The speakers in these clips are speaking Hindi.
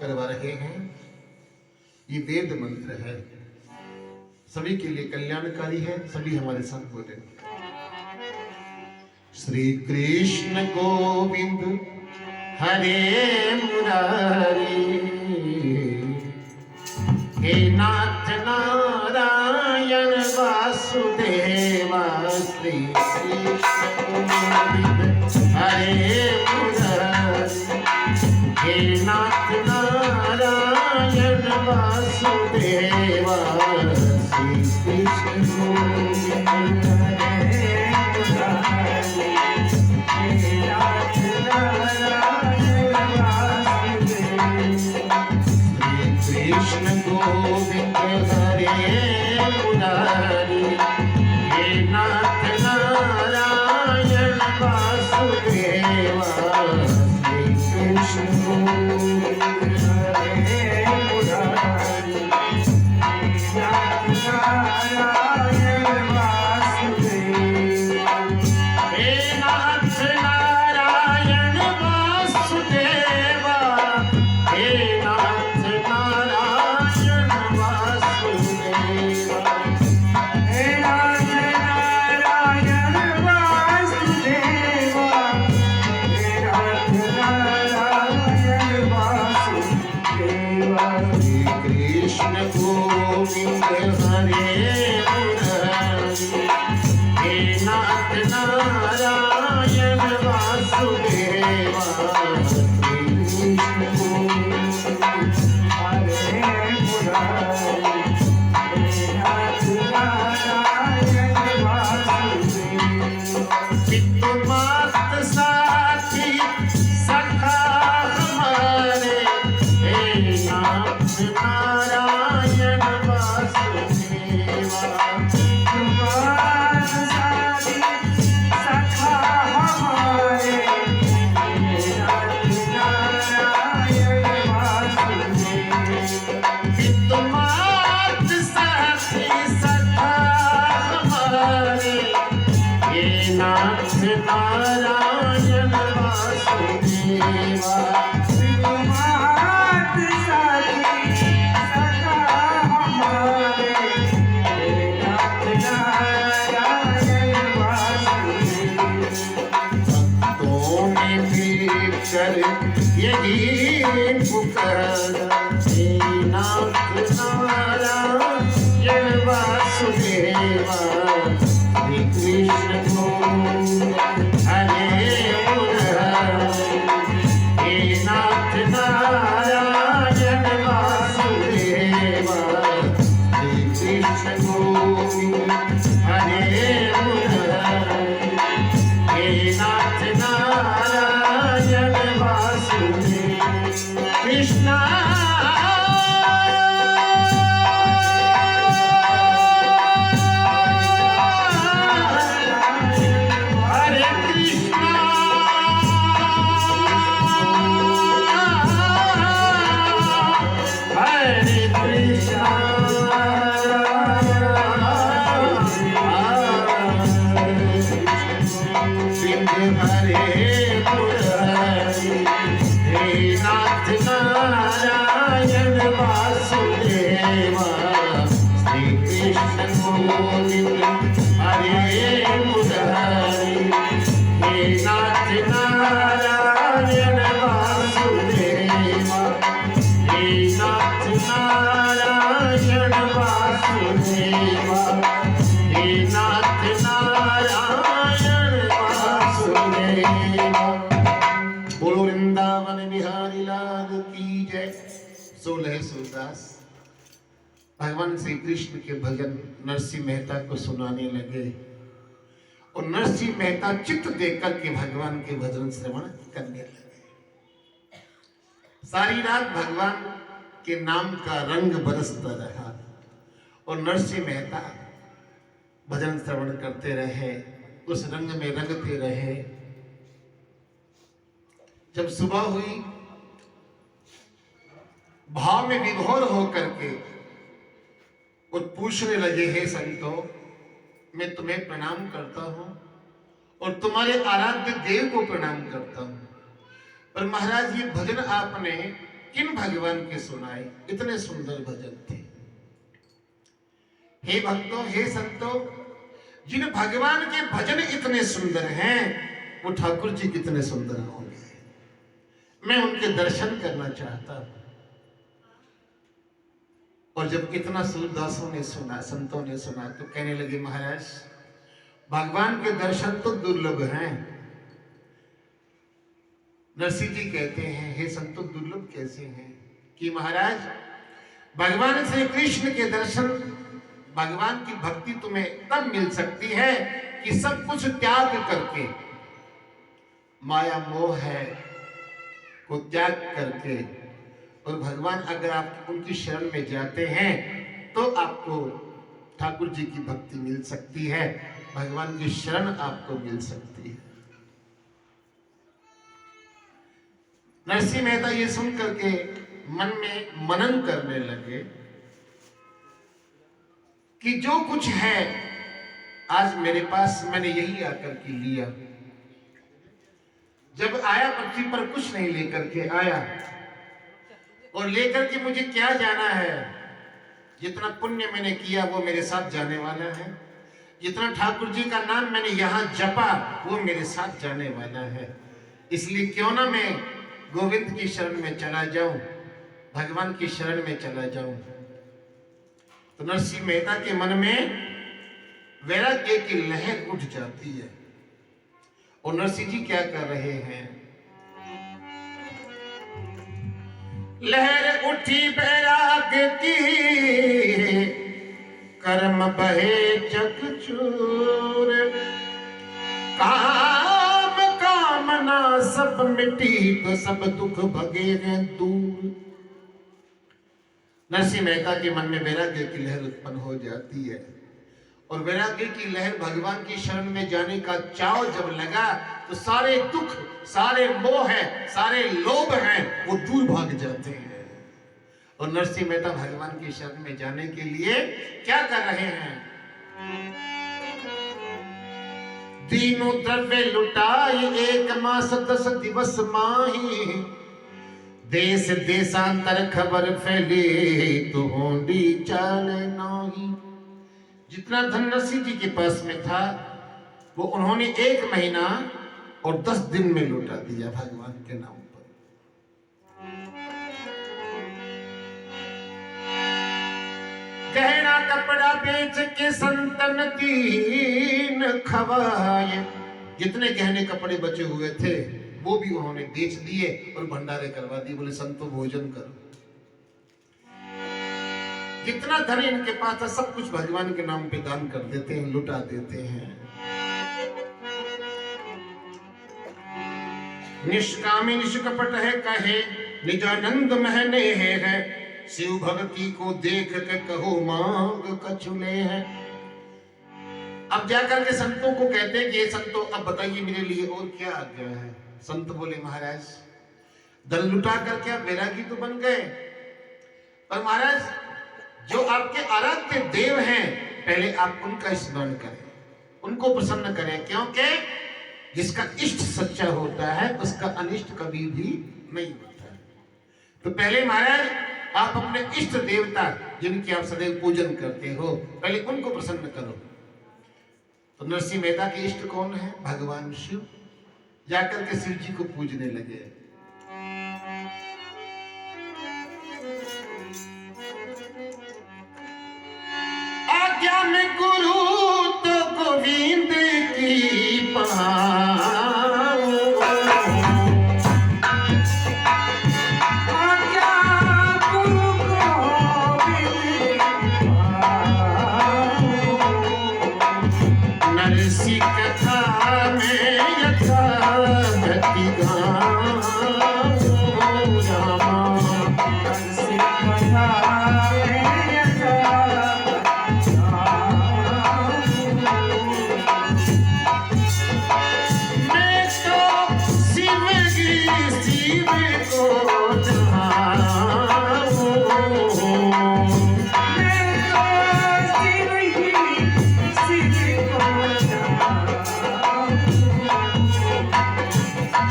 करवा रहे हैं। ये वेद मंत्र है, सभी के लिए कल्याणकारी है। सभी हमारे साथ बोले, श्री कृष्ण गोविंद हरे मुरारी, हे नाथ नारायण वासुदेवा, श्री कृष्ण गोविंद हरे मुरारी, हे नाथ नारायण वासुदेवा, श्री कृष्ण गोविंद हरे मुरारी, हे नाथ नारायण वासुदेवा, श्री कृष्ण गोविंद हरे मुरारी, हे नाथ नारायण वासुदेवा, श्री कृष्ण गोविंद हरे मुरारी, हे नाथ नारायण वासुदेवा, हे नाथ नारायण वासुदेवा, हे नाथ नारायण वासुदेवा, हे नाथ नारायण वासुदेवा, हे नाथ नारायण वासुदेवा, श्री कृष्ण गोविंद हरे मुरारी, हे नाथ नारायण वासुदेवा, श्री कृष्ण गोविंद हरे मुरारी, हे नाथ नारायण वासुदेवा, पितु मात साथी सखा हमारे, हे नाथ नारायण वासुदेवा, पितु मात साथी सखा हमारे, हे नाथ नारायण वासुदेवा, पितु मात साथी सखा हमारे, हे नाथ नारायण वासुदेवा, पितु मात साथी सखा हमारे, हे नाथ नारायण वासुदेवा, भक्तों ने फिर यही पुकारा, हे नाथ नारायण वासुदेवा, श्री कृष्ण गोविंद हरे मुरारी, हे नाथ नारायण वासुदेवा, श्री कृष्ण गोविंद हरे मुरारी, हे नाथ नारायण वासुदेवा, कृष्णा हरे कृष्णा, हरे कृष्णा, गोविंद हरे मुरारी, हे नाथ नारायण वासुदेवा, श्री कृष्ण गोविंद हरे मुरारी, हे नाथ नारायण वासुदेवा, हे नाथ नारायण वासुदेवा, हे नाथ नारायण वासुदेवा। बोलो वृंदावन बिहारी लाल की जय। 16 सूरदास भगवान श्री कृष्ण के भजन नरसिंह मेहता को सुनाने लगे और नरसिंह मेहता चित्त देकर के भगवान के भजन श्रवण करने लगे। सारी रात भगवान के नाम का रंग बरसता रहा और नरसिंह मेहता भजन श्रवण करते रहे, उस रंग में रंगते रहे। जब सुबह हुई, भाव में विभोर होकर के वो पूछने लगे, हे संतों, मैं तुम्हें प्रणाम करता हूं और तुम्हारे आराध्य देव को प्रणाम करता हूं, पर महाराज ये भजन आपने किन भगवान के सुनाए, इतने सुंदर भजन थे। हे भक्तों, हे संतों, जिन भगवान के भजन इतने सुंदर हैं, वो ठाकुर जी कितने सुंदर होंगे। मैं उनके दर्शन करना चाहता हूं। और जब इतना सूरदासों ने सुना, संतों ने सुना, तो कहने लगे महाराज भगवान के दर्शन तो दुर्लभ हैं। नरसिंह जी कहते हैं, हे संतों दुर्लभ कैसे हैं? कि महाराज भगवान श्री कृष्ण के दर्शन, भगवान की भक्ति तुम्हें तब मिल सकती है कि सब कुछ त्याग करके, माया मोह है को त्याग करके, और भगवान अगर आप उनकी शरण में जाते हैं तो आपको ठाकुर जी की भक्ति मिल सकती है, भगवान की शरण आपको मिल सकती है। नरसिंह मेहता ये सुन करके मन में मनन करने लगे कि जो कुछ है आज मेरे पास, मैंने यही आकर के लिया। जब आया पृथ्वी पर कुछ नहीं लेकर के आया, और लेकर के मुझे क्या जाना है? जितना पुण्य मैंने किया वो मेरे साथ जाने वाला है, जितना ठाकुर जी का नाम मैंने यहाँ जपा वो मेरे साथ जाने वाला है। इसलिए क्यों ना मैं गोविंद की शरण में चला जाऊं, भगवान की शरण में चला जाऊं। तो नरसिंह मेहता के मन में वैराग्य की लहर उठ जाती है। और नरसिंह जी क्या कर रहे हैं? लहर उठी वैराग्य की, कर्म बहे चकचूर, काम कामना सब मिटी, तो सब दुख भगे हैं दूर। नरसिंह मेहता के मन में वैराग्य की लहर उत्पन्न हो जाती है, और वैराग्य की लहर, भगवान की शरण में जाने का चाव जब लगा, तो सारे दुख, सारे मोह है, सारे लोभ हैं, वो दूर भाग जाते हैं। और नरसिंह मेहता भगवान की शरण में जाने के लिए क्या कर रहे हैं? दीनों द्रव्य लुटाए, 1 मास 10 दिवस माही, देश देशांतर खबर फैले, तो होंडी चाल नाही। जितना धन नरसिंह जी के पास में था वो उन्होंने 1 महीना और 10 दिन में लौटा दिया भगवान के नाम पर। गहना कपड़ा बेच के संतन 3 खवाए, जितने गहने कपड़े बचे हुए थे वो भी उन्होंने बेच दिए और भंडारे करवा दिए। बोले संतो भोजन करो। जितना धन इनके पास था सब कुछ भगवान के नाम पे दान कर देते हैं, लुटा देते हैं। निष्कामी निष्कपट है कहे, निजानंद महने है, शिव भक्ति को देख के कहो मांग कछुले है। अब जाकर के संतों को कहते हैं कि ये संतों अब बताइए मेरे लिए और क्या आज्ञा है। संत बोले महाराज धन लुटा करके आप वैरागी तो बन गए, पर महाराज जो आपके आराध्य देव हैं पहले आप उनका स्मरण करें, उनको प्रसन्न करें, क्योंकि जिसका इष्ट सच्चा होता है उसका अनिष्ट कभी भी नहीं होता है। तो पहले महाराज आप अपने इष्ट देवता जिनकी आप सदैव पूजन करते हो, पहले उनको प्रसन्न करो। तो नरसिंह मेहता के इष्ट कौन है? भगवान शिव। जाकर के शिव जी को पूजने लगे। आज्ञा में गुरु तो गोविंद की पाओ, आज्ञा गुरु गोविंद पाओ। नरसिंह कथा में यथार्थी गाओ रामा, नरसिंह कथा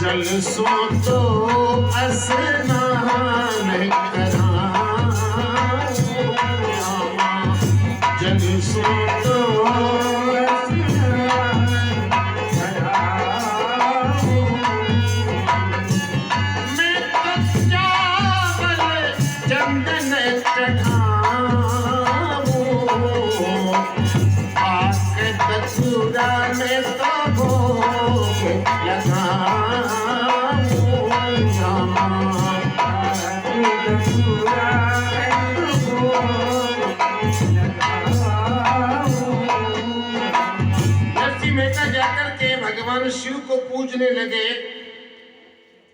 जल सो तो स्नान नरसिंह मेहता जाकर के भगवान शिव को पूजने लगे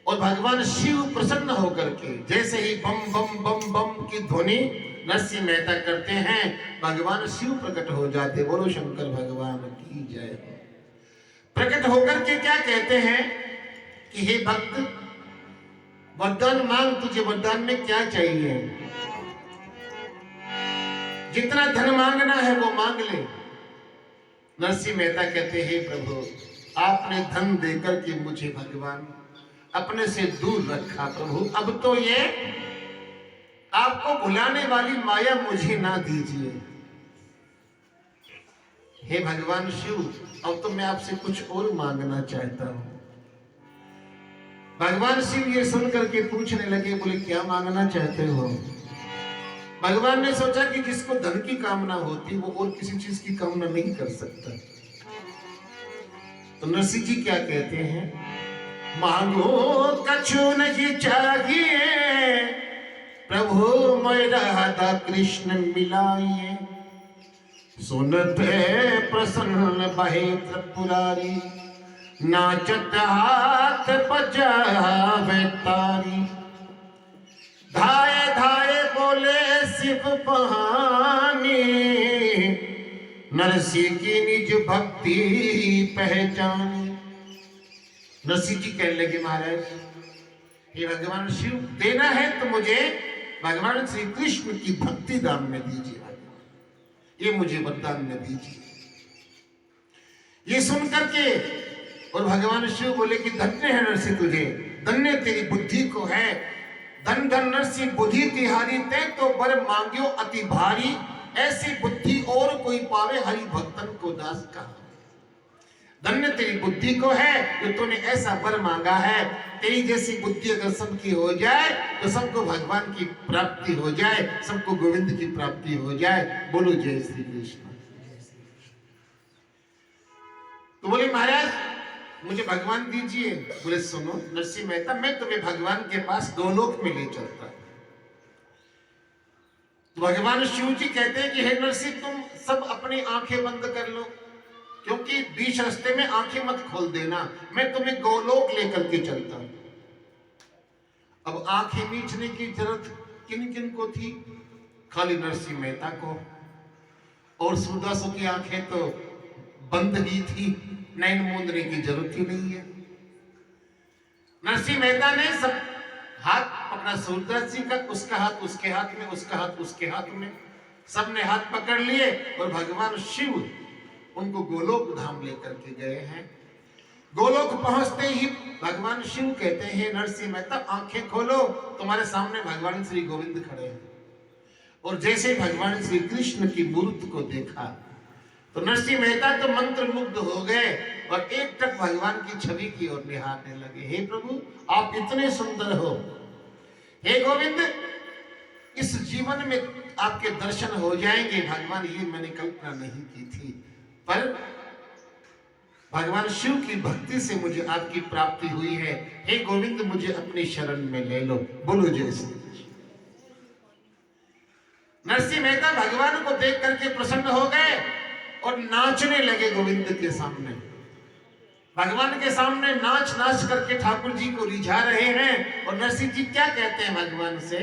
और भगवान शिव प्रसन्न होकर के जैसे ही बम बम बम बम की ध्वनि नरसिंह मेहता करते हैं, भगवान शिव प्रकट हो जाते। बोलो शंकर भगवान की जय। प्रकट होकर के क्या कहते हैं कि हे भक्त, वरदान मांग, तुझे वरदान में क्या चाहिए? जितना धन मांगना है वो मांग ले। नरसिंह मेहता कहते हैं, हे प्रभु, आपने धन देकर के मुझे भगवान अपने से दूर रखा प्रभु, अब तो ये आपको भुलाने वाली माया मुझे ना दीजिए। हे भगवान शिव, अब तो मैं आपसे कुछ और मांगना चाहता हूं। भगवान शिव ये सुनकर के पूछने लगे, बोले क्या मांगना चाहते हो? भगवान ने सोचा कि जिसको धन की कामना होती वो और किसी चीज की कामना नहीं कर सकता। तो नरसिंह जी क्या कहते हैं, मांगो कछु नहीं चाहिए प्रभु, मेरा राधा कृष्ण मिलाइए। सुनते प्रसन्न बहे त्रिपुरारी, नाचत हाथ बजावे तारी। धाये धाये बोले शिव बहानी, नरसिंह की निज भक्ति पहचानी। नरसिंह जी कहने लगे, महाराज ये भगवान शिव देना है तो मुझे भगवान श्री कृष्ण की भक्ति दान में दीजिए, ये मुझे वरदान में दीजिए। ये सुन करके और भगवान शिव बोले कि धन्य है नरसिंह तुझे, धन्य तेरी बुद्धि को है। धन धन नरसिंह बुद्धि तिहारी, ते तो बर मांग्यो अति भारी। ऐसी बुद्धि और कोई पावे, हरि भक्तन को दास कहा। धन्य तेरी बुद्धि को है जो तूने ऐसा वर मांगा है। तेरी जैसी बुद्धि अगर सबकी हो जाए तो सबको भगवान की प्राप्ति हो जाए, सबको गोविंद की प्राप्ति हो जाए। बोलो जय श्री कृष्ण। तो बोले महाराज मुझे भगवान दीजिए। बोले सुनो नरसिंह मेहता, मैं तुम्हें भगवान के पास गोलोक में ले चलता। तो भगवान शिव जी कहते हैं कि हे नरसिंह, तुम सब अपनी आंखें बंद कर लो, क्योंकि बीच रास्ते में आंखें मत खोल देना, मैं तुम्हें गोलोक लेकर के चलता हूं। अब आंखें मीचने की जरूरत किन किन को थी? खाली नरसिंह मेहता को। और सूरदासों की आंखें तो बंद ही थी, नैन मूंदने की जरूरत ही नहीं है। नरसिंह मेहता ने सब हाथ पकड़ा सूरदास जी का, उसका हाथ उसके हाथ में, उसका हाथ उसके हाथ में, सबने हाथ पकड़ लिए और भगवान शिव उनको गोलोक धाम लेकर के गए हैं। गोलोक पहुंचते ही भगवान शिव कहते हैं, नरसिंह मेहता आंखें खोलो, तुम्हारे सामने भगवान श्री गोविंद खड़े हैं। और जैसे भगवान श्री कृष्ण की मूर्ति को देखा तो नरसिंह मेहता तो मंत्र मुग्ध हो गए और एक टक भगवान की छवि की ओर निहारने लगे। हे प्रभु, आप इतने सुंदर हो। हे गोविंद, इस जीवन में आपके दर्शन हो जाएंगे भगवान, ये मैंने कल्पना नहीं की थी, पर भगवान शिव की भक्ति से मुझे आपकी प्राप्ति हुई है। हे गोविंद, मुझे अपनी शरण में ले लो। बोलो जय श्री कृष्ण। नरसिंह मेहता भगवान को देख करके प्रसन्न हो गए और नाचने लगे गोविंद के सामने। भगवान के सामने नाच नाच करके ठाकुर जी को रिझा रहे हैं। और नरसिंह जी क्या कहते हैं भगवान से,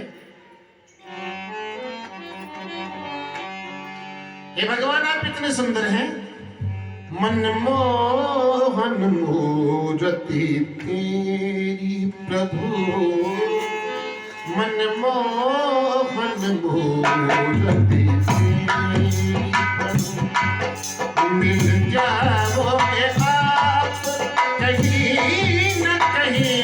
हे भगवान आप इतने सुंदर हैं, मनमोहन मूर्ति तेरी प्रभु, मनमोहन मूर्ति तेरी प्रभु। मिल जाओगे आप कहीं न कहीं,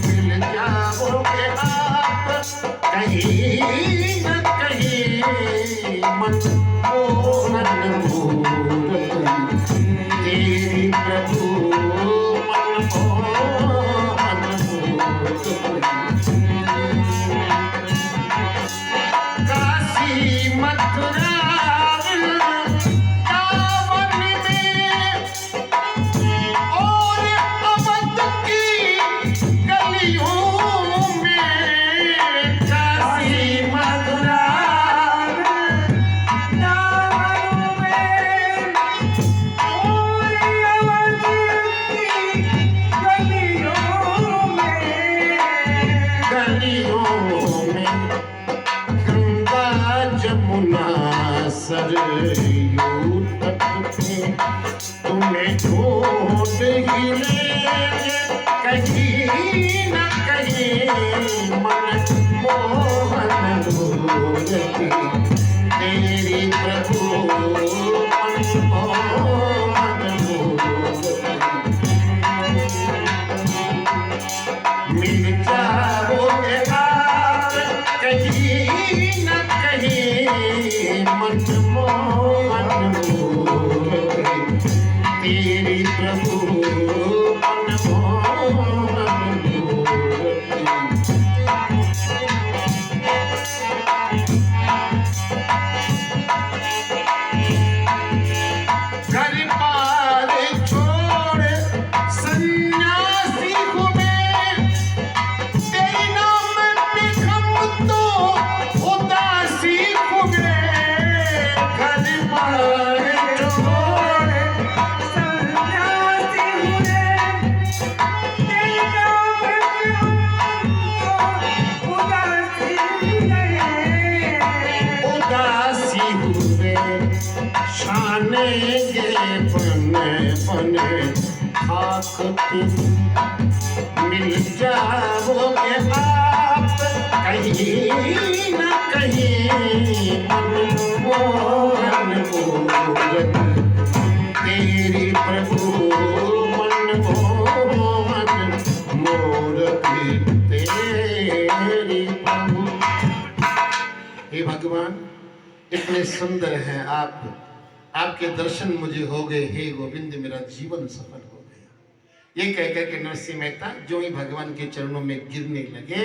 मिल जाओगे आप कहीं न कहीं, मनमोहन मूर्ति तेरी प्रभु, मनमोहन मूर्ति। काशी मथुरा वृंदावन में और अवध की गलियों में, मूर्ति तेरी प्रभु मनमोहन मूर्ति। मिल जाओगे आप कहीं न कहीं मनमोहन मूर्ति तेरी प्रभु मिल जाओगे आप कहीं न कहीं मनमोहन मूर्ति तेरी प्रभु मनमोहन मूर्ति तेरी प्रभु। हे भगवान, इतने सुंदर हैं आप, आपके दर्शन मुझे हो गए, हे गोविंद मेरा जीवन सफल हो गया। ये कहकर के नरसिंह मेहता जो ही भगवान के चरणों में गिरने लगे,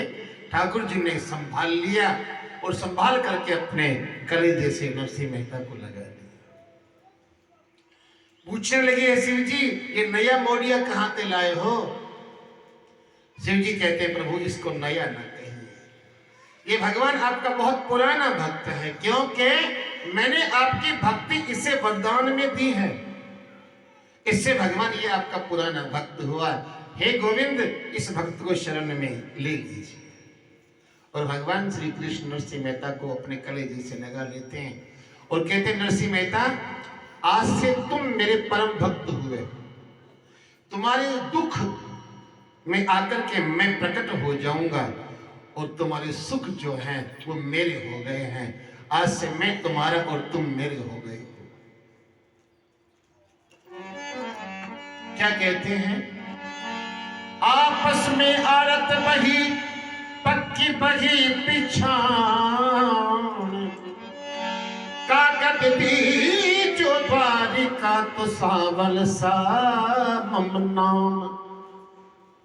ठाकुर जी ने संभाल लिया और संभाल करके अपने कलेजे से नरसिंह मेहता को लगा दिया। पूछने लगे, शिव जी ये नया मोड़िया कहां से लाए हो? शिव जी कहते प्रभु इसको नया न कहिए, ये भगवान आपका बहुत पुराना भक्त है, क्योंकि मैंने आपकी भक्ति इसे वरदान में दी है, इससे भगवान ये आपका पुराना भक्त हुआ। हे गोविंद इस भक्त को शरण में ले लीजिए। और भगवान श्री कृष्ण नरसिंह मेहता को अपने कलेजे से लगा लेते हैं और कहते हैं, नरसिंह मेहता आज से तुम मेरे परम भक्त हुए, तुम्हारे दुख में आकर के मैं प्रकट हो जाऊंगा और तुम्हारे सुख जो हैं वो मेरे हो गए हैं। आज से मैं तुम्हारा और तुम मेरे हो गए। क्या कहते हैं? आपस में आरत बही पक्की बही पिछाण, काकत दी जो द्वारिका तो सावल सा मम नाम।